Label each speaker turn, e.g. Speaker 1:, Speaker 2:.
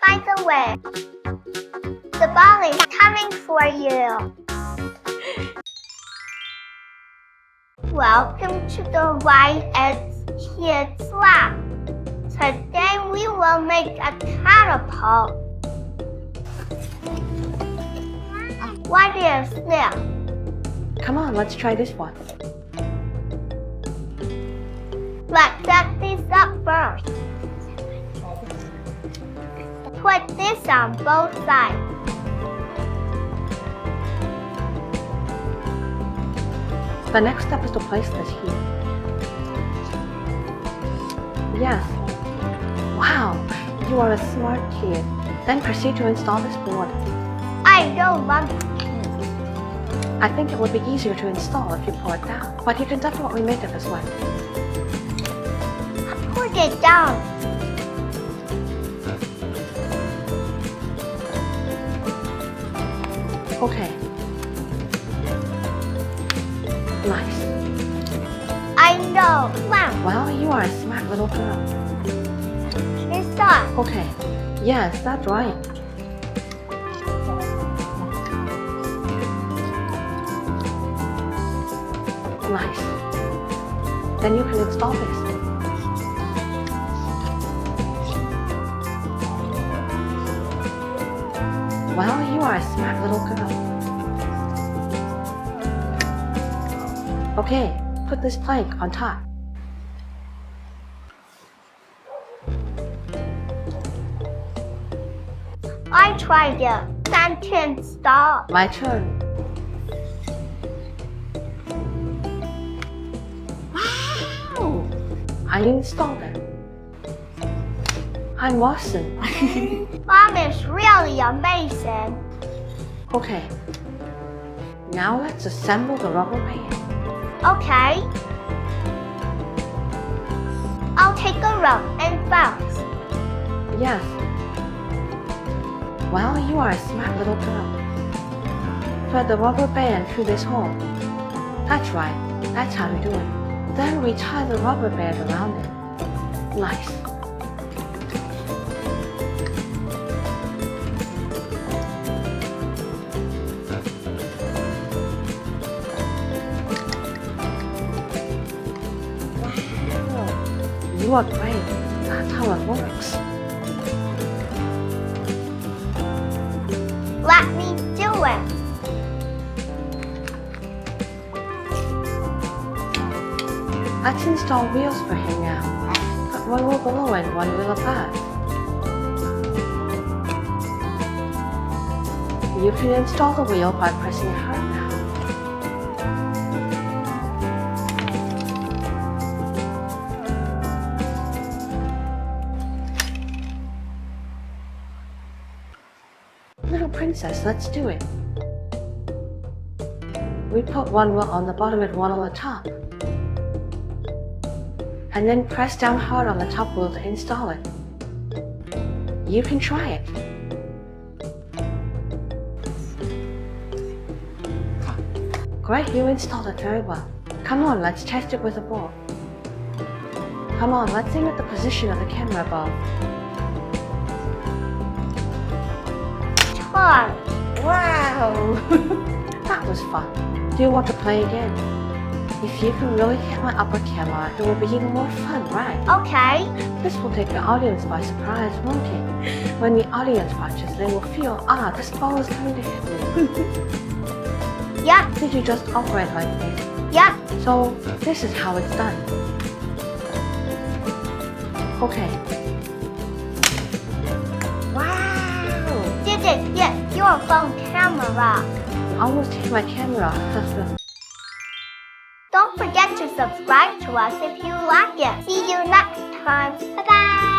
Speaker 1: By the way, the ball is coming for you. Welcome to the YS Kids Lab. Today we will make a catapult. What is this?
Speaker 2: Come on, let's try this one.
Speaker 1: Let's set this up first. Put this on both sides.
Speaker 2: The next step is to place this here. Yes. Wow, you are a smart kid. Then proceed to install this board.
Speaker 1: I don't want to.
Speaker 2: I think it would be easier to install if you pull it down, but you can definitely make it this way.
Speaker 1: Put it down.
Speaker 2: Okay. Nice.
Speaker 1: I know. Wow.
Speaker 2: Well, you are a smart little girl.
Speaker 1: It's done.
Speaker 2: Okay. Yes, that's right. Nice. Then you can install this. Well, you are a smart little girl. Okay, put this plank on top.
Speaker 1: I tried it. Time to install.
Speaker 2: My turn. Wow! I installed it. I'm awesome.
Speaker 1: Mom is really amazing.
Speaker 2: Okay. Now let's assemble the rubber band.
Speaker 1: Okay. I'll take a rope and bounce.
Speaker 2: Yes. Well, you are a smart little girl. Thread the rubber band through this hole. That's right. That's how to do it. Then we tie the rubber band around it. Nice. Wow. You are great. That's how it works.
Speaker 1: Let me do it.
Speaker 2: Let's install wheels for him now. Put one wheel below and one wheel above. You can install the wheel by pressing hard now. Little princess, let's do it. We put one wheel on the bottom and one on the top. And then press down hard on the top wheel to install it. You can try it. Great, you installed it very well. Come on, let's test it with a ball. Come on, let's aim at the position of the camera above.
Speaker 1: Fun.
Speaker 2: Wow! That was fun. Do you want to play again? If you can really hit my upper camera, it will be even more fun, right?
Speaker 1: Okay.
Speaker 2: This will take the audience by surprise, won't it? When the audience watches, they will feel, this ball is coming to hit me.
Speaker 1: Yeah.
Speaker 2: Did you just operate like this?
Speaker 1: Yeah.
Speaker 2: So, this is how it's done. Okay. Wow!
Speaker 1: Did it hit your phone camera?
Speaker 2: You almost hit my camera.
Speaker 1: Don't forget to subscribe to us if you like it. See you next time. Bye-bye.